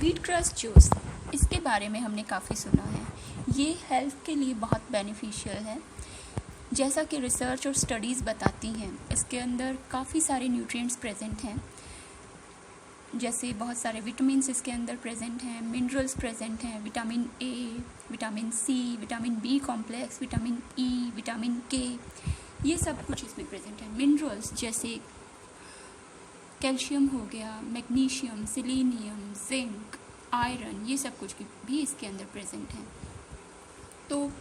Wheat grass juice, इसके बारे में हमने काफ़ी सुना है। ये हेल्थ के लिए बहुत बेनिफिशियल है। जैसा कि रिसर्च और स्टडीज़ बताती हैं, इसके अंदर काफ़ी सारे न्यूट्रिएंट्स प्रेजेंट हैं। जैसे बहुत सारे विटामिन्स इसके अंदर प्रेजेंट हैं, मिनरल्स प्रेजेंट हैं, vitamin A, vitamin C, vitamin B complex, vitamin E, vitamin K, ये सब कुछ इसमें प्रेजेंट है। मिनरल्स जैसे कैल्शियम हो गया, मैग्नीशियम, सेलेनियम, जिंक, आयरन, ये सब कुछ भी इसके अंदर प्रेजेंट हैं। तो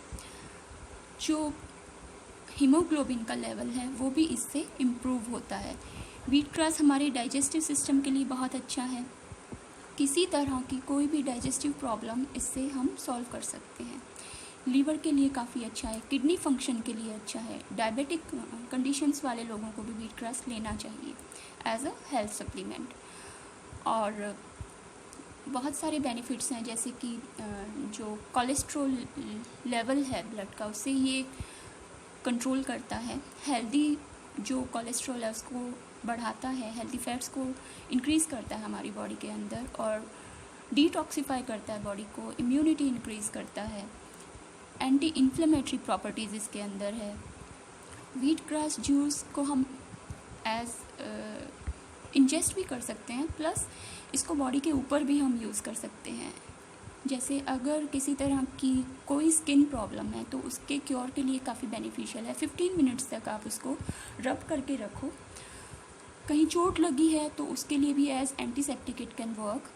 जो हीमोग्लोबिन का लेवल है वो भी इससे इम्प्रूव होता है। व्हीट ग्रास हमारे डाइजेस्टिव सिस्टम के लिए बहुत अच्छा है। किसी तरह की कोई भी डाइजेस्टिव प्रॉब्लम इससे हम सॉल्व कर सकते हैं। लीवर के लिए काफ़ी अच्छा है, किडनी फंक्शन के लिए अच्छा है। डायबिटिक कंडीशंस वाले लोगों को भी व्हीट ग्रास लेना चाहिए एज अ हेल्थ सप्लीमेंट। और बहुत सारे बेनिफिट्स हैं, जैसे कि जो कोलेस्ट्रॉल लेवल है ब्लड का, उससे ये कंट्रोल करता है। हेल्दी जो कोलेस्ट्रॉल है उसको बढ़ाता है, हेल्दी फैट्स को इंक्रीज़ करता है हमारी बॉडी के अंदर, और डिटॉक्सिफाई करता है बॉडी को, इम्यूनिटी इंक्रीज़ करता है। एंटी इन्फ्लेमेटरी प्रॉपर्टीज़ इसके अंदर है। व्हीट ग्रास जूस को हम एज इंजेस्ट भी कर सकते हैं, प्लस इसको बॉडी के ऊपर भी हम यूज़ कर सकते हैं। जैसे अगर किसी तरह की कोई स्किन प्रॉब्लम है तो उसके क्योर के लिए काफ़ी बेनिफिशियल है। 15 मिनट्स तक आप उसको रब करके रखो। कहीं चोट लगी है तो उसके लिए भी as antiseptic it can work.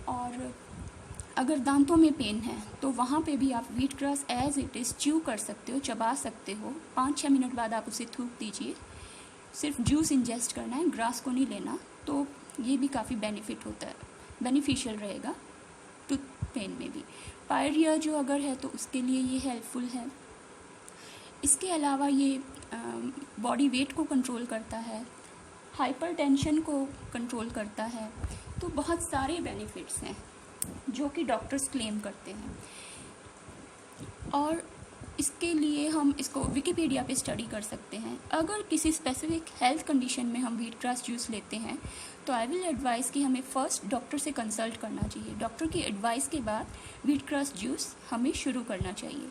और अगर दांतों में पेन है तो वहाँ पे भी आप wheat grass as it is chew कर सकते हो, चबा सकते हो। 5-6 मिनट बाद आप उसे थूक दीजिए। सिर्फ जूस इंजेस्ट करना है, ग्रास को नहीं लेना। तो ये भी काफ़ी बेनिफिट होता है, बेनिफिशियल रहेगा टूथ पेन में भी। पायरिया जो अगर है तो उसके लिए ये हेल्पफुल है। इसके अलावा ये बॉडी वेट को कंट्रोल करता है, हाइपरटेंशन को कंट्रोल करता है। तो बहुत सारे बेनिफिट्स हैं जो कि डॉक्टर्स क्लेम करते हैं। और इसके लिए हम इसको विकिपीडिया पे स्टडी कर सकते हैं। अगर किसी स्पेसिफिक हेल्थ कंडीशन में हम व्हीट ग्रास जूस लेते हैं तो आई विल एडवाइस कि हमें फ़र्स्ट डॉक्टर से कंसल्ट करना चाहिए। डॉक्टर की एडवाइस के बाद व्हीट ग्रास जूस हमें शुरू करना चाहिए।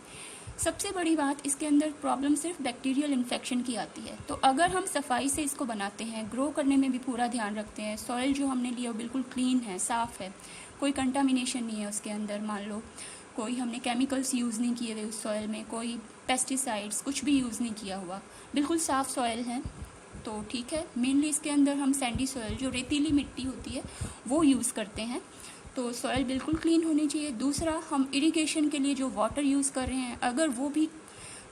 सबसे बड़ी बात, इसके अंदर प्रॉब्लम सिर्फ बैक्टीरियल इन्फेक्शन की आती है। तो अगर हम सफाई से इसको बनाते हैं, ग्रो करने में भी पूरा ध्यान रखते हैं, सॉइल जो हमने लिया वो बिल्कुल क्लीन है, साफ़ है, कोई कंटामिनेशन नहीं है उसके अंदर, मान लो कोई हमने केमिकल्स यूज़ नहीं किए हुए उस सॉइल में, कोई पेस्टिसाइड्स कुछ भी यूज़ नहीं किया हुआ, बिल्कुल साफ़ सॉइल है, तो ठीक है। मेनली इसके अंदर हम सैंडी सॉइल, जो रेतीली मिट्टी होती है, वो यूज़ करते हैं। तो सॉइल बिल्कुल क्लीन होनी चाहिए। दूसरा, हम इरिगेशन के लिए जो वाटर यूज़ कर रहे हैं, अगर वो भी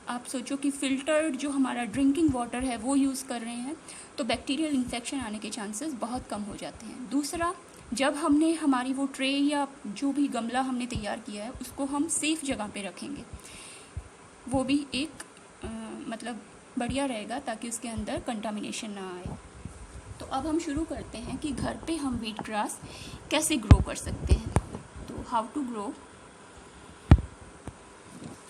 आप सोचो कि फ़िल्टर्ड जो हमारा ड्रिंकिंग वाटर है वो यूज़ कर रहे हैं, तो बैक्टीरियल इन्फेक्शन आने के चांसेस बहुत कम हो जाते हैं। दूसरा, जब हमने हमारी वो ट्रे या जो भी गमला हमने तैयार किया है उसको हम सेफ़ जगह पे रखेंगे, वो भी एक मतलब बढ़िया रहेगा ताकि उसके अंदर कंटामिनेशन ना आए। तो अब हम शुरू करते हैं कि घर पे हम व्हीट ग्रास कैसे ग्रो कर सकते हैं। तो how to grow.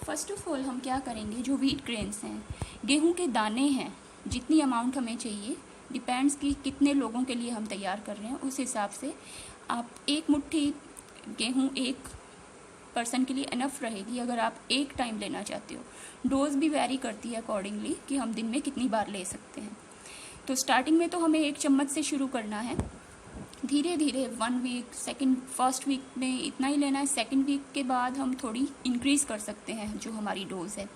First of all हम क्या करेंगे, जो व्हीट ग्रेन्स हैं, गेहूं के दाने हैं, जितनी अमाउंट हमें चाहिए, डिपेंड्स कि कितने लोगों के लिए हम तैयार कर रहे हैं, उस हिसाब से आप एक मुट्ठी गेहूं एक पर्सन के लिए इनफ रहेगी अगर आप एक टाइम लेना चाहते हो। डोज भी वेरी करती है अकॉर्डिंगली कि हम दिन में कितनी बार ले सकते हैं। तो स्टार्टिंग में तो हमें 1 चम्मच से शुरू करना है, धीरे धीरे 1 वीक, फर्स्ट वीक में इतना ही लेना है। सेकंड वीक के बाद हम थोड़ी इंक्रीज़ कर सकते हैं जो हमारी डोज है,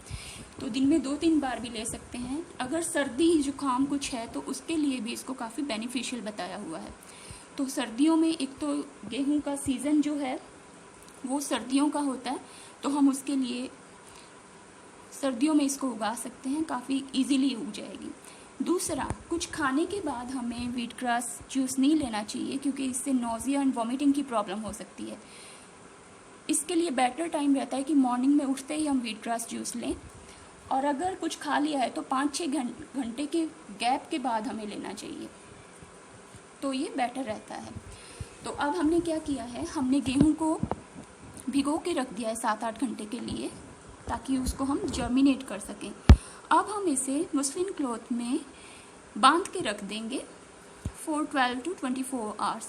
तो दिन में 2-3 बार भी ले सकते हैं। अगर सर्दी जुकाम कुछ है तो उसके लिए भी इसको काफ़ी बेनिफिशियल बताया हुआ है। तो सर्दियों में एक तो गेहूं का सीज़न जो है वो सर्दियों का होता है, तो हम उसके लिए सर्दियों में इसको उगा सकते हैं, काफ़ी इजीली उग जाएगी। दूसरा, कुछ खाने के बाद हमें व्हीट ग्रास जूस नहीं लेना चाहिए क्योंकि इससे नोज़िया एंड वॉमिटिंग की प्रॉब्लम हो सकती है। इसके लिए बेटर टाइम रहता है कि मॉर्निंग में उठते ही हम व्हीट ग्रास जूस लें, और अगर कुछ खा लिया है तो 5-6 घंटे के गैप के बाद हमें लेना चाहिए, तो ये बेटर रहता है। तो अब हमने क्या किया है, हमने गेहूं को भिगो के रख दिया है 7-8 घंटे के लिए ताकि उसको हम जर्मिनेट कर सकें। अब हम इसे मुस्लिन क्लॉथ में बांध के रख देंगे फॉर 12 to 24 आवर्स।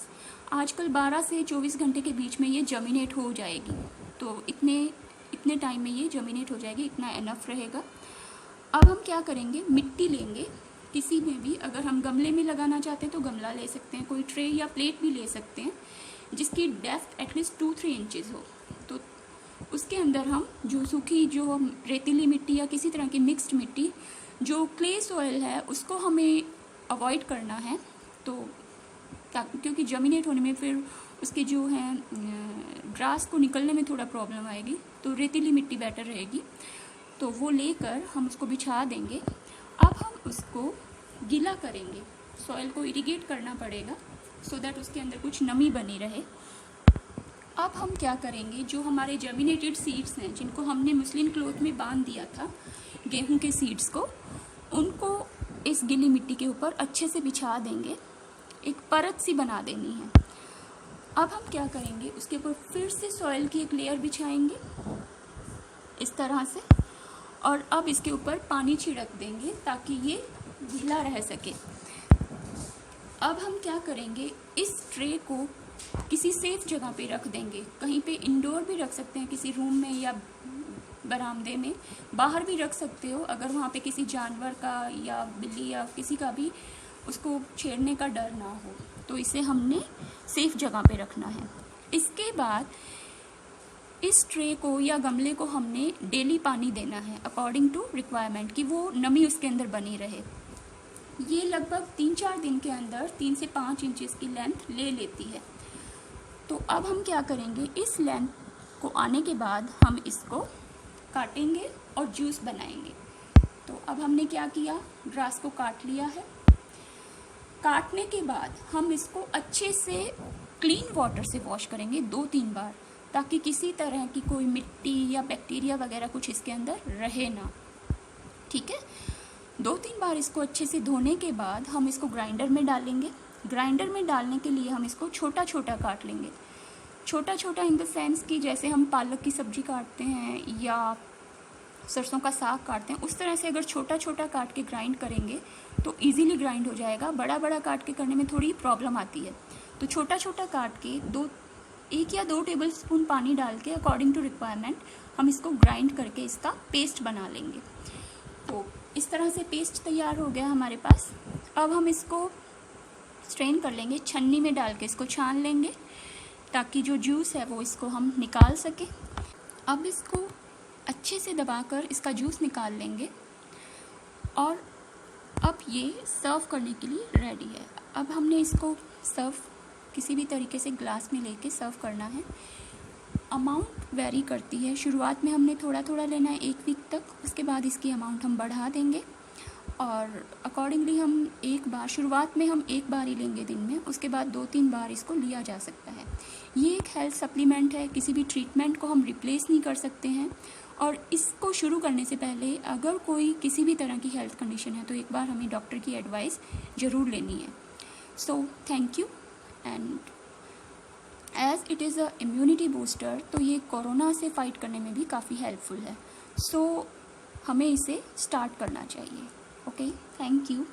आजकल 12 से 24 घंटे के बीच में ये जर्मिनेट हो जाएगी। तो इतने टाइम में ये जर्मिनेट हो जाएगी, इतना एनफ रहेगा। अब हम क्या करेंगे, मिट्टी लेंगे किसी में भी, अगर हम गमले में लगाना चाहते हैं तो गमला ले सकते हैं, कोई ट्रे या प्लेट भी ले सकते हैं जिसकी डेप्थ एटलीस्ट 2-3 इंचेस हो। तो उसके अंदर हम जो सूखी, जो हम रेतीली मिट्टी या किसी तरह की मिक्स्ड मिट्टी, जो क्ले सॉइल है उसको हमें अवॉइड करना है। तो क्योंकि जर्मिनेट होने में फिर उसके जो है ग्रास को निकलने में थोड़ा प्रॉब्लम आएगी, तो रेतीली मिट्टी बेटर रहेगी। तो वो लेकर हम उसको बिछा देंगे। अब हम उसको गीला करेंगे, सॉइल को इरिगेट करना पड़ेगा सो दैट उसके अंदर कुछ नमी बनी रहे। अब हम क्या करेंगे, जो हमारे जर्मिनेटेड सीड्स हैं जिनको हमने मुस्लिन क्लॉथ में बांध दिया था, गेहूं के सीड्स को, उनको इस गीली मिट्टी के ऊपर अच्छे से बिछा देंगे, एक परत सी बना देनी है। अब हम क्या करेंगे, उसके ऊपर फिर से सॉइल की एक लेयर बिछाएंगे इस तरह से, और अब इसके ऊपर पानी छिड़क देंगे ताकि ये गीला रह सके। अब हम क्या करेंगे, इस ट्रे को किसी सेफ जगह पे रख देंगे, कहीं पे इंडोर भी रख सकते हैं, किसी रूम में या बरामदे में, बाहर भी रख सकते हो अगर वहाँ पे किसी जानवर का या बिल्ली या किसी का भी उसको छेड़ने का डर ना हो। तो इसे हमने सेफ जगह पे रखना है। इसके बाद इस ट्रे को या गमले को हमने डेली पानी देना है अकॉर्डिंग टू रिक्वायरमेंट, कि वो नमी उसके अंदर बनी रहे। ये लगभग 3-4 दिन के अंदर 3 से 5 इंचेस की लेंथ ले लेती है। तो अब हम क्या करेंगे, इस लेंथ को आने के बाद हम इसको काटेंगे और जूस बनाएंगे। तो अब हमने क्या किया, ग्रास को काट लिया है। काटने के बाद हम इसको अच्छे से क्लीन वाटर से वॉश करेंगे 2-3 बार, ताकि किसी तरह की कोई मिट्टी या बैक्टीरिया वगैरह कुछ इसके अंदर रहे ना। ठीक है, 2-3 बार इसको अच्छे से धोने के बाद हम इसको ग्राइंडर में डालेंगे। ग्राइंडर में डालने के लिए हम इसको छोटा छोटा काट लेंगे। छोटा छोटा इन द सेंस कि जैसे हम पालक की सब्जी काटते हैं या सरसों का साग काटते हैं, उस तरह से अगर छोटा छोटा काट के ग्राइंड करेंगे तो इजीली ग्राइंड हो जाएगा। बड़ा बड़ा काट के करने में थोड़ी प्रॉब्लम आती है। तो छोटा छोटा काट के 1 या 2 टेबल स्पून पानी डाल के अकॉर्डिंग टू रिक्वायरमेंट हम इसको ग्राइंड करके इसका पेस्ट बना लेंगे। तो इस तरह से पेस्ट तैयार हो गया हमारे पास। अब हम इसको स्ट्रेन कर लेंगे, छन्नी में डाल के इसको छान लेंगे ताकि जो जूस है वो इसको हम निकाल सके। अब इसको अच्छे से दबाकर इसका जूस निकाल लेंगे और अब ये सर्व करने के लिए रेडी है। अब हमने इसको सर्व किसी भी तरीके से ग्लास में लेके सर्व करना है। अमाउंट वेरी करती है, शुरुआत में हमने थोड़ा थोड़ा लेना है 1 वीक तक, उसके बाद इसकी अमाउंट हम बढ़ा देंगे और अकॉर्डिंगली हम शुरुआत में हम 1 बार ही लेंगे दिन में, उसके बाद 2-3 बार इसको लिया जा सकता है। ये एक हेल्थ सप्लीमेंट है, किसी भी ट्रीटमेंट को हम रिप्लेस नहीं कर सकते हैं। और इसको शुरू करने से पहले अगर कोई किसी भी तरह की हेल्थ कंडीशन है तो एक बार हमें डॉक्टर की एडवाइस ज़रूर लेनी है। So thank you. And as it is a immunity booster, तो ये कोरोना से फाइट करने में भी काफ़ी हेल्पफुल है। सो हमें इसे स्टार्ट करना चाहिए। Okay, thank you.